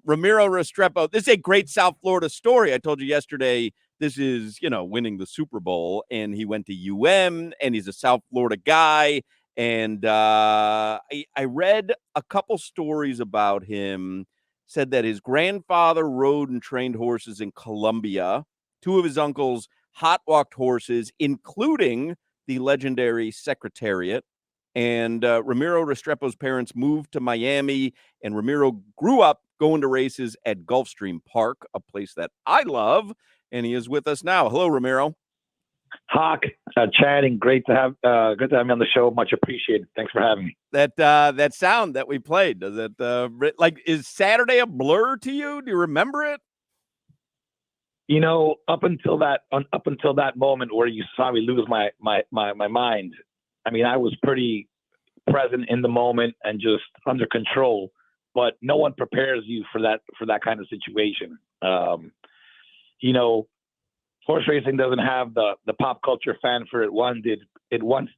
Ramiro Restrepo. This is a great South Florida story. I told you yesterday, this is, winning the Super Bowl, and he went to UM, and he's a South Florida guy. And I read a couple stories about him, said that his grandfather rode and trained horses in Colombia. Two of his uncles hot-walked horses, including the legendary Secretariat. And Ramiro Restrepo's parents moved to Miami, and Ramiro grew up going to races at Gulfstream Park, a place that I love, and he is with us now. Hello, Ramiro. Hoch, chatting. Great to have me on the show. Much appreciated. Thanks for having me. That sound that we played, does it is Saturday a blur to you? Do you remember it? Up until that moment where you saw me lose my mind, I mean, I was pretty present in the moment and just under control, but no one prepares you for that kind of situation. Horse racing doesn't have the pop culture fanfare it once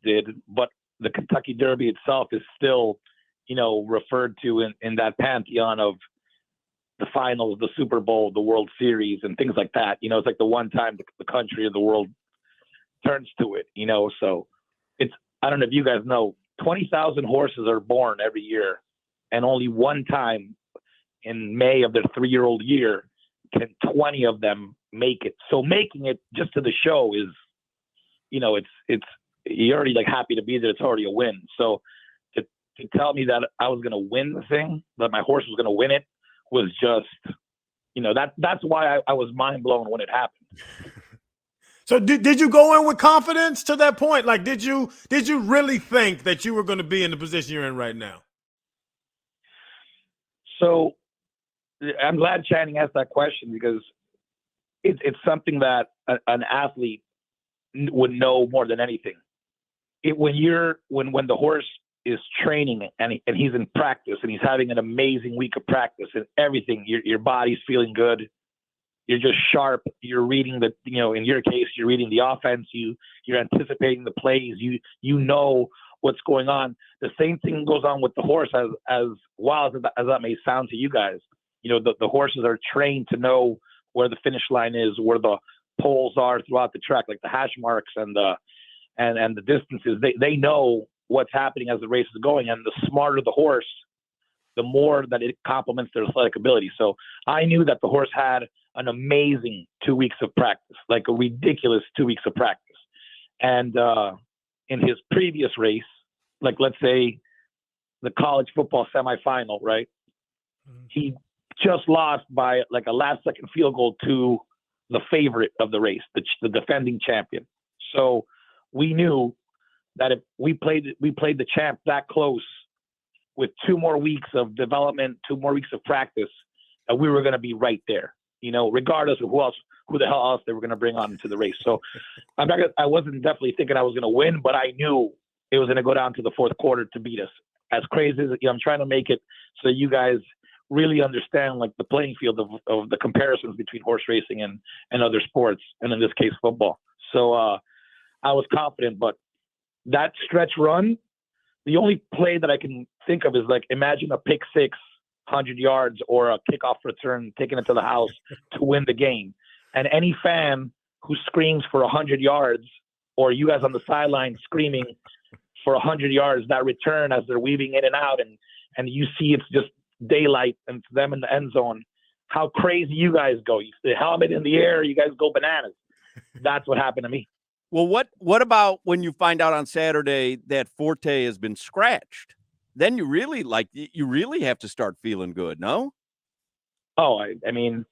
did, but the Kentucky Derby itself is still, referred to in that pantheon of the finals, the Super Bowl, the World Series, and things like that. It's like the one time the country or the world turns to it, so it's, I don't know if you guys know, 20,000 horses are born every year, and only one time in May of their 3-year-old year can 20 of them make it. So making it just to the show is, it's you're already like happy to be there. It's already a win. So to tell me that I was going to win the thing, that my horse was going to win it, was just, that's why I was mind blown when it happened. So did you go in with confidence to that point? Like, did you really think that you were going to be in the position you're in right now? So I'm glad Channing asked that question, because it's something that an athlete would know more than anything. When the horse is training and he's in practice and he's having an amazing week of practice and everything, your body's feeling good. You're just sharp. You're reading in your case, you're reading the offense. You're anticipating the plays. You know what's going on. The same thing goes on with the horse, as wild as that may sound to you guys. The horses are trained to know where the finish line is, where the poles are throughout the track, like the hash marks and the distances. They know what's happening as the race is going, and the smarter the horse, the more that it complements their athletic ability. So I knew that the horse had an amazing 2 weeks of practice, like a ridiculous 2 weeks of practice. And in his previous race, like let's say the college football semifinal, right? Mm-hmm. He just lost by like a last second field goal to the favorite of the race, the defending champion. So we knew that if we played the champ that close with 2 more weeks of development, 2 more weeks of practice, that we were going to be right there, regardless of who the hell else they were going to bring on into the race. So I wasn't definitely thinking I was going to win, but I knew it was going to go down to the fourth quarter to beat us. As crazy as I'm trying to make it so you guys really understand like the playing field of the comparisons between horse racing and other sports, and in this case, football. So I was confident, but that stretch run, the only play that I can think of is like, imagine a pick six, 100 yards, or a kickoff return, taking it to the house to win the game. And any fan who screams for 100 yards, or you guys on the sideline screaming for 100 yards, that return as they're weaving in and out, and you see it's just daylight and it's them in the end zone, how crazy you guys go. You the helmet in the air, you guys go bananas. That's what happened to me. Well, what about when you find out on Saturday that Forte has been scratched? Then you really have to start feeling good, no? Oh, I mean,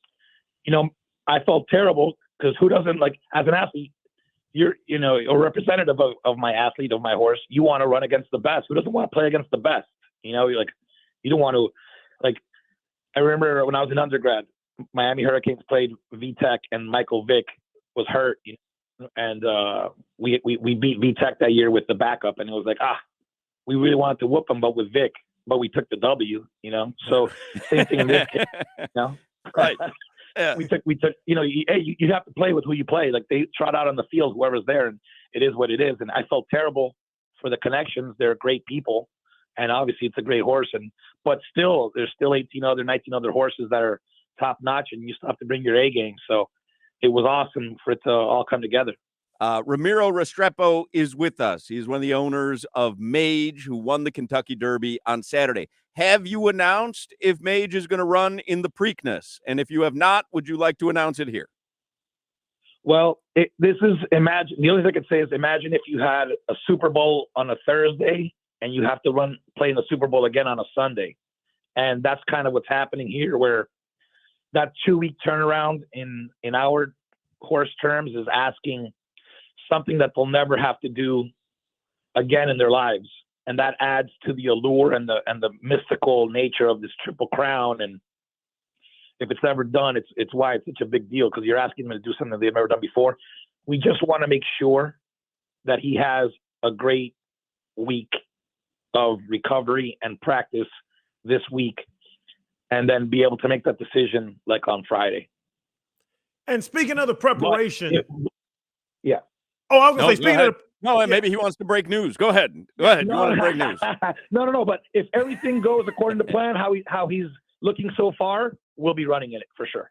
I felt terrible, because who doesn't, like, as an athlete, you're, a representative of my athlete, of my horse. You want to run against the best. Who doesn't want to play against the best? You're like, you don't want to, like, I remember when I was an undergrad, Miami Hurricanes played VTech, and Michael Vick was hurt, and we beat VTech that year with the backup, and it was like, we really wanted to whoop them, but with Vic, but we took the W, So same thing in this case, Right. Yeah. We took, you have to play with who you play. Like, they trot out on the field, whoever's there, and it is what it is. And I felt terrible for the connections. They're great people, and obviously it's a great horse. But still, there's still 19 other horses that are top notch, and you still have to bring your A game. So it was awesome for it to all come together. Ramiro Restrepo is with us. He's one of the owners of Mage, who won the Kentucky Derby on Saturday. Have you announced if Mage is going to run in the Preakness? And if you have not, would you like to announce it here? Well, imagine, the only thing I could say is imagine if you had a Super Bowl on a Thursday and you have to play in the Super Bowl again on a Sunday. And that's kind of what's happening here, where that 2-week turnaround in our horse terms is asking something that they'll never have to do again in their lives. And that adds to the allure and the mystical nature of this Triple Crown. And if it's ever done, it's why it's such a big deal, because you're asking them to do something they've never done before. We just want to make sure that he has a great week of recovery and practice this week, and then be able to make that decision like on Friday. And speaking of the preparation, yeah. Oh, I was going to say, speaking of no, maybe he wants to break news. Go ahead. Go ahead. You want to break news? No. But if everything goes according to plan, how he's looking so far, we'll be running in it for sure.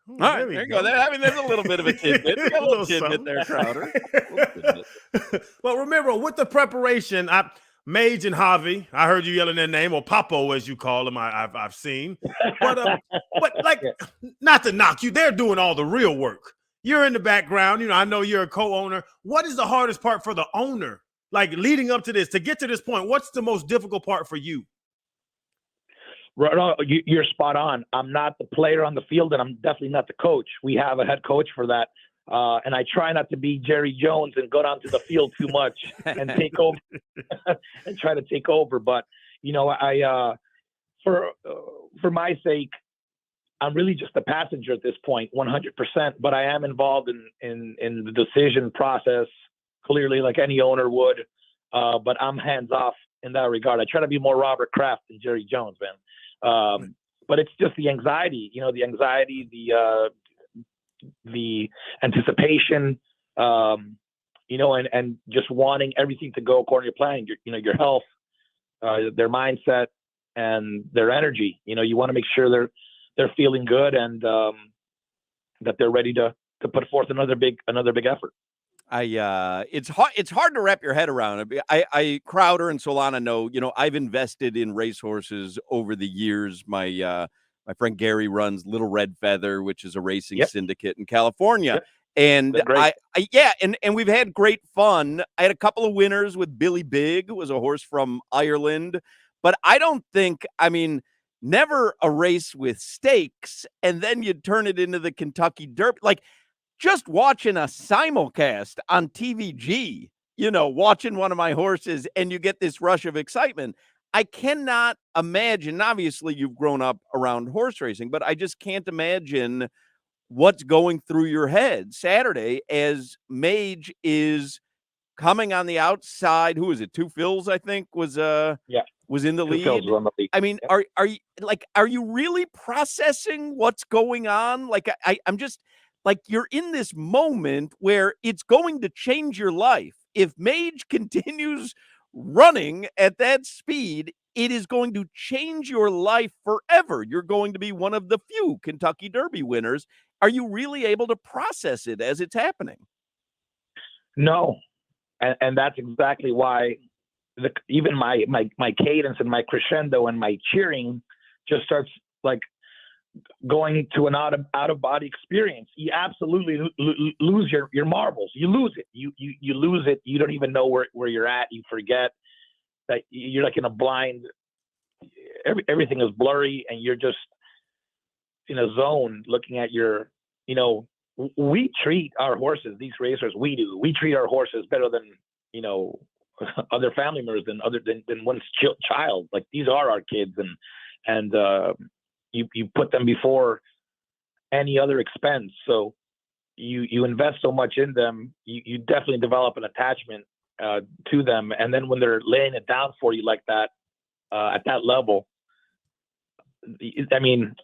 All right, there you go. I mean, there's a little bit of a tidbit. A little tidbit there, Crowder. Well, remember, with the preparation, Mage and Javi, I heard you yelling their name, or Papo, as you call him, I've seen. But like, not to knock you, they're doing all the real work. You're in the background. I know you're a co-owner. What is the hardest part for the owner? Like, leading up to this, to get to this point, what's the most difficult part for you? You're spot on. I'm not the player on the field, and I'm definitely not the coach. We have a head coach for that. And I try not to be Jerry Jones and go down to the field too much and take over and try to take over. But, for my sake, I'm really just a passenger at this point, 100%, but I am involved in the decision process, clearly, like any owner would. But I'm hands off in that regard. I try to be more Robert Kraft than Jerry Jones, man. But it's just the anxiety, the anticipation, and just wanting everything to go according to your plan. Your health, their mindset, and their energy. You want to make sure they're feeling good and that they're ready to put forth another big effort. It's hard to wrap your head around it. I Crowder and Solana know, I've invested in racehorses over the years. My friend Gary runs Little Red Feather, which is a racing syndicate in California. Yep. And and we've had great fun. I had a couple of winners with Billy Big, who was a horse from Ireland, but I don't think, never a race with stakes, and then you turn it into the Kentucky Derby. Like, just watching a simulcast on TVG, watching one of my horses, and you get this rush of excitement. I cannot imagine, obviously you've grown up around horse racing, but I just can't imagine what's going through your head Saturday as Mage is coming on the outside. Who is it? Two Phils, I think, was in the lead. I mean, are you really processing what's going on? Like, I'm just like, you're in this moment where it's going to change your life. If Mage continues running at that speed, it is going to change your life forever. You're going to be one of the few Kentucky Derby winners. Are you really able to process it as it's happening? No. And that's exactly why even my cadence and my crescendo and my cheering just starts like going to an out of body experience. You absolutely lose your marbles. You lose it. You lose it. You don't even know where you're at. You forget that you're like in a blind. Everything is blurry, and you're just in a zone looking at your. We treat our horses, these racers. We treat our horses better than other family members, than one's child. Like, these are our kids, and you put them before any other expense. So you invest so much in them, you definitely develop an attachment to them. And then when they're laying it down for you like that, at that level, I mean,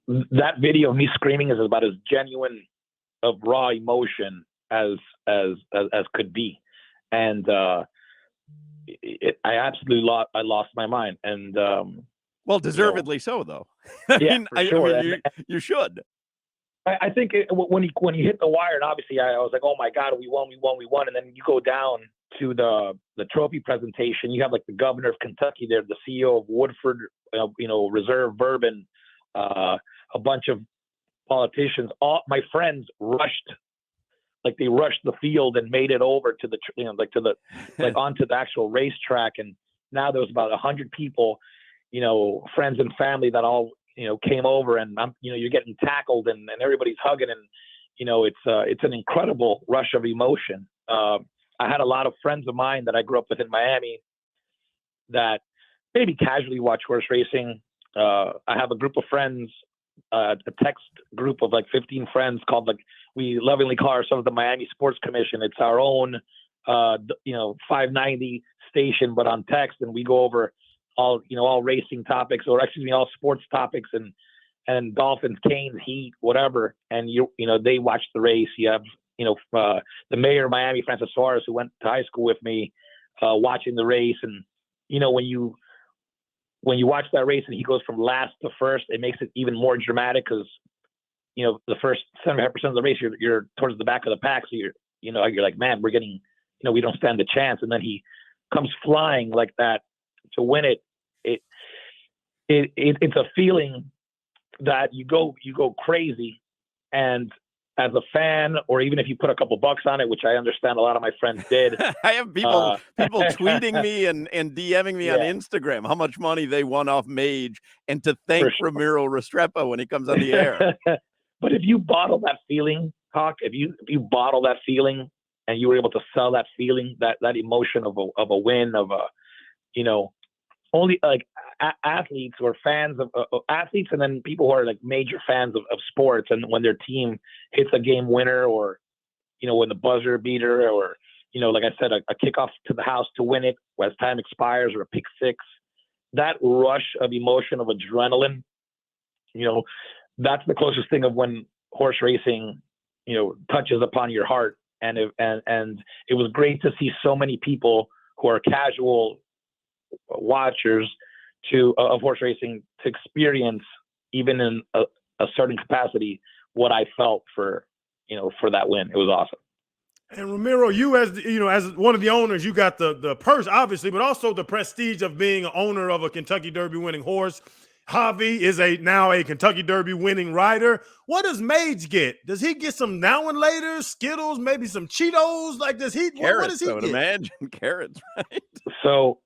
that video of me screaming is about as genuine of raw emotion as could be. And I absolutely lost my mind. And well, deservedly so, though. Yeah, for sure. I mean, you should. I think when you hit the wire, and obviously I was like, oh my God, we won, and then you go down to the trophy presentation. You have like the governor of Kentucky there, the CEO of Woodford, Reserve Bourbon, a bunch of politicians. All my friends rushed the field and made it over to onto the actual racetrack. And now there was about 100 people, friends and family that all came over, and you're getting tackled and everybody's hugging, and it's an incredible rush of emotion. I had a lot of friends of mine that I grew up with in Miami that maybe casually watch horse racing. I have a group of friends, a text group of like 15 friends called, we lovingly call ourselves the Miami Sports Commission. It's our own 590 station, but on text, and we go over all racing topics, or all sports topics, and Dolphins, Canes, Heat, whatever. And they watch the race. You have the mayor of Miami, Francis Suarez, who went to high school with me, watching the race. And when you watch that race and he goes from last to first, it makes it even more dramatic, because the first 75% of the race you're towards the back of the pack, so you're like, man, we're getting we don't stand a chance. And then he comes flying like that to win it. It's a feeling that you go crazy. And as a fan, or even if you put a couple bucks on it, which I understand a lot of my friends did. I have people tweeting me and DMing me on Instagram how much money they won off Mage, and to thank Ramiro Restrepo when he comes on the air. But if you bottle that feeling, Hoch, if you bottle that feeling, and you were able to sell that feeling, that emotion of a win, of only like athletes or fans of athletes, and then people who are like major fans of sports, and when their team hits a game winner, or when the buzzer beater, or like I said, a kickoff to the house to win it as time expires, or a pick six, that rush of emotion, of adrenaline, that's the closest thing of when horse racing touches upon your heart. And it was great to see so many people who are casual watchers of horse racing to experience, even in a certain capacity, what I felt for that win. It was awesome. And Ramiro, you as one of the owners, you got the purse, obviously, but also the prestige of being an owner of a Kentucky Derby winning horse. Javi is now a Kentucky Derby winning rider. What does Mage get? Does he get some now and later Skittles, maybe some Cheetos? Like, does he? Carrots, what does he get? I would imagine carrots, right? So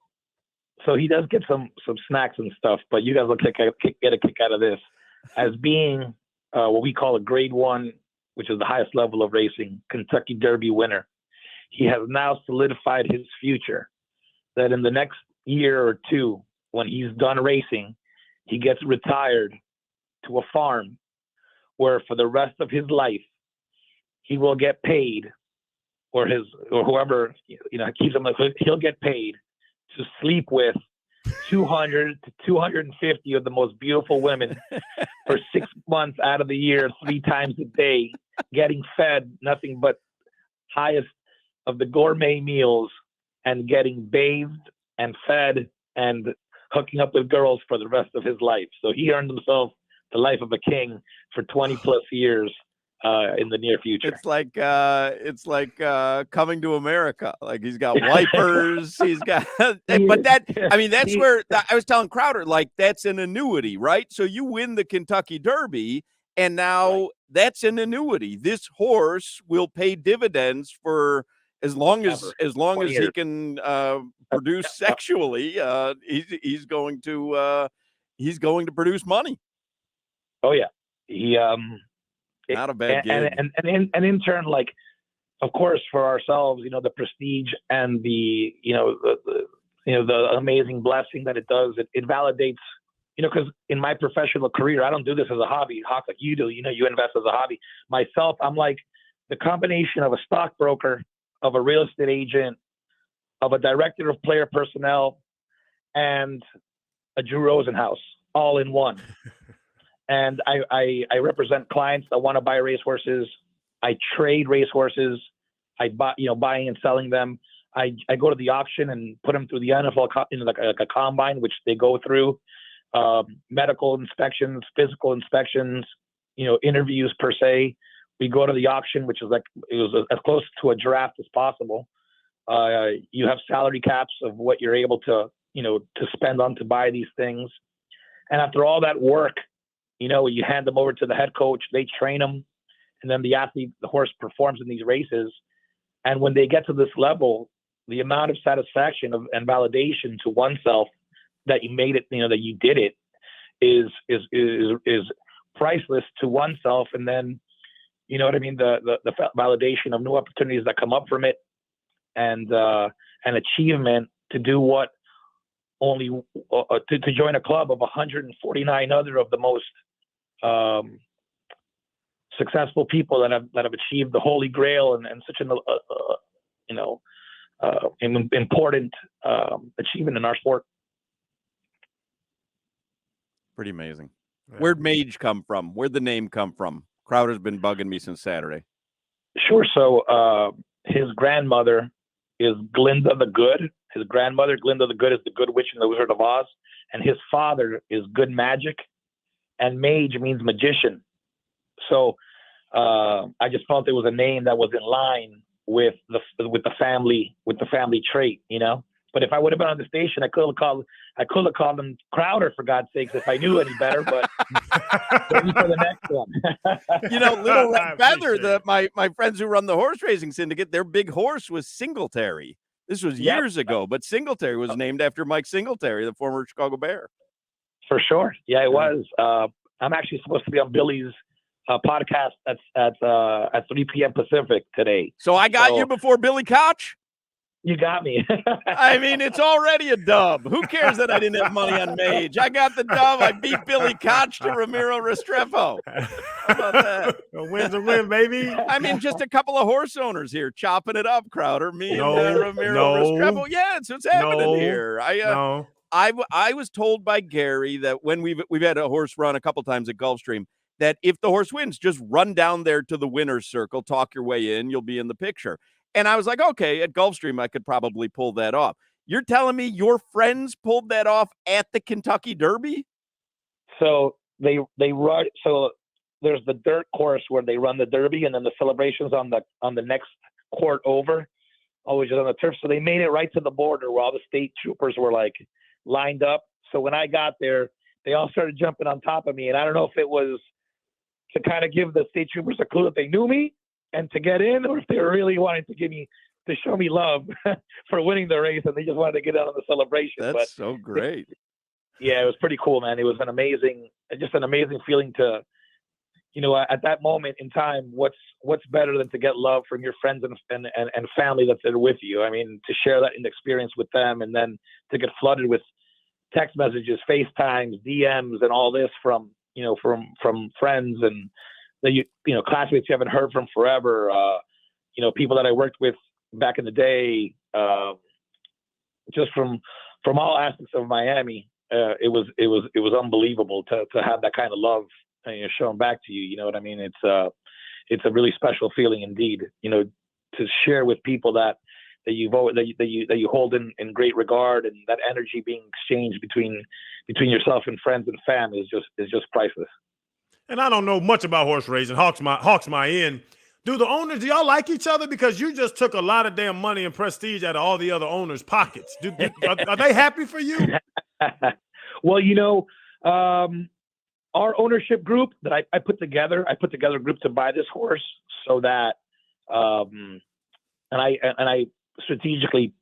he does get some snacks and stuff, but you guys will get a kick out of this. As being what we call a grade 1, which is the highest level of racing, Kentucky Derby winner, he has now solidified his future, that in the next year or two, when he's done racing, he gets retired to a farm where for the rest of his life, he will get paid, or whoever keeps him, he'll get paid to sleep with 200 to 250 of the most beautiful women for 6 months out of the year, 3 times a day, getting fed nothing but highest of the gourmet meals, and getting bathed and fed and hooking up with girls for the rest of his life. So he earned himself the life of a king for 20 plus years in the near future. It's like Coming to America. Like, he's got wipers, he's got, but that's where I was telling Crowder, like, that's an annuity, right? So you win the Kentucky Derby, and now that's an annuity. This horse will pay dividends for as long as he can produce sexually. He's going to produce money. Oh yeah, he not a bad gig. And in turn, like, of course, for ourselves, the prestige and the amazing blessing that it does. It validates, because in my professional career, I don't do this as a hobby, Hoch, like you do. You invest as a hobby. Myself, I'm like the combination of a stockbroker, of a real estate agent, of a director of player personnel, and a Drew Rosenhaus, all in one. And I represent clients that want to buy racehorses. I trade racehorses. I buy, buying and selling them. I go to the auction and put them through the NFL, like a combine, which they go through, medical inspections, physical inspections, interviews per se. We go to the auction, which is it was as close to a draft as possible. You have salary caps of what you're able to spend on to buy these things. And after all that work, you hand them over to the head coach, they train them, and then the horse performs in these races. And when they get to this level, the amount of satisfaction and validation to oneself that you made it, that you did it, is priceless to oneself. And then, you know what I mean, the validation of new opportunities that come up from it, and an achievement to do what only to join a club of 149 other of the most successful people that have achieved the holy grail and such an important achievement in our sport. Pretty amazing. Yeah. Where'd Mage come from? Where'd the name come from? Crowder's been bugging me since Saturday. Sure. So his grandmother is Glinda the Good. His grandmother, Glinda the Good, is the Good Witch in the Wizard of Oz. And his father is Good Magic. And Mage means magician. So I just felt it was a name that was in line with the family trait, But if I would have been on the station, I could have called him Crowder, for God's sakes, if I knew any better. But maybe for the next one. Little Red Feather, my friends who run the horse racing syndicate, their big horse was Singletary. This was years ago, but Singletary was named after Mike Singletary, the former Chicago Bear. For sure. Yeah, it was. I'm actually supposed to be on Billy's podcast at 3 p.m. Pacific today. So I got you before Billy Koch? You got me. I mean, it's already a dub. Who cares that I didn't have money on Mage? I got the dub. I beat Billy Koch to Ramiro Restrepo. How about that? A win's a win, baby. I mean, just a couple of horse owners here chopping it up, Crowder. Me and Ramiro Restrepo. Yeah, it's what's happening here. I was told by Gary that when we've had a horse run a couple times at Gulfstream, that if the horse wins, just run down there to the winner's circle, talk your way in, you'll be in the picture. And I was like, okay, at Gulfstream, I could probably pull that off. You're telling me your friends pulled that off at the Kentucky Derby? So they run. So there's the dirt course where they run the Derby, and then the celebrations on the next court over, always on the turf. So they made it right to the border where all the state troopers were lined up. So when I got there, they all started jumping on top of me, and I don't know if it was to kind of give the state troopers a clue that they knew me and to get in, or if they were really wanting to show me love for winning the race, and they just wanted to get out on the celebration. That's so great. Yeah, it was pretty cool, man. It was an amazing feeling to, at that moment in time, what's better than to get love from your friends and family that's there with you. I mean, to share that in experience with them, and then to get flooded with text messages, FaceTimes, DMs, and all this from friends and classmates you haven't heard from forever, people that I worked with back in the day, just from all aspects of Miami. It was unbelievable to have that kind of love shown back to you. You know what I mean? It's a really special feeling indeed, to share with people that you hold in great regard, and that energy being exchanged between yourself and friends and family is just priceless. And I don't know much about horse racing. Hawks my end. Do y'all like each other? Because you just took a lot of damn money and prestige out of all the other owners' pockets. Are they happy for you? Well, our ownership group that I put together a group to buy this horse, so that and I strategically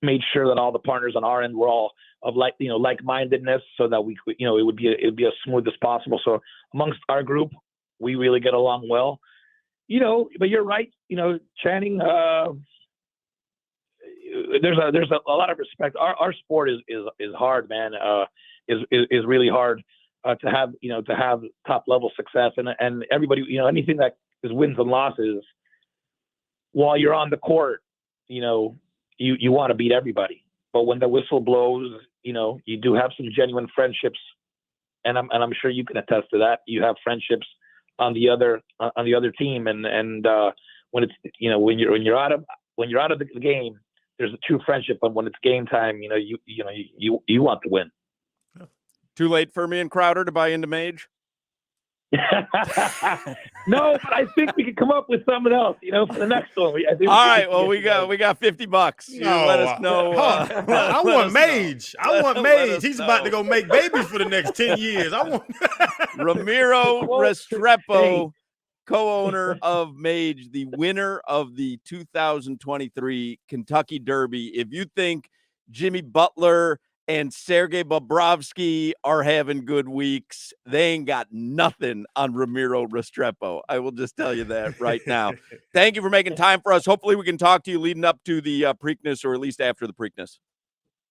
made sure that all the partners on our end were all of like-mindedness, so that we could, it would be as smooth as possible. So amongst our group, we really get along well. But you're right. Channing, there's a lot of respect. Our sport is hard, man. Is really hard to have top level success, and everybody, anything that is wins and losses. While you're on the court, you want to beat everybody. But when the whistle blows, you do have some genuine friendships, and I'm sure you can attest to that. You have friendships on the other team, and when it's when you're out of the game, there's a true friendship. But when it's game time, you want to win. Too late for me and Crowder to buy into Mage? No, but I think we could come up with something else, for the next one. All right, well, we got $50. You let us know. I want Mage. I want Mage. He's about to go make babies for the next 10 years. I want Ramiro Restrepo, co-owner of Mage, the winner of the 2023 Kentucky Derby. If you think Jimmy Butler and Sergei Bobrovsky are having good weeks, they ain't got nothing on Ramiro Restrepo. I will just tell you that right now. Thank you for making time for us. Hopefully we can talk to you leading up to the Preakness, or at least after the Preakness.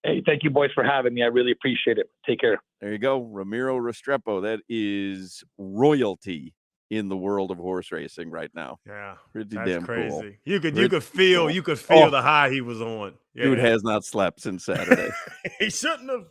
Hey, thank you, boys, for having me. I really appreciate it. Take care. There you go. Ramiro Restrepo. That is royalty in the world of horse racing right now. Yeah, pretty that's damn crazy. cool. You could feel the high he was on. Yeah. Dude has not slept since Saturday. He shouldn't have.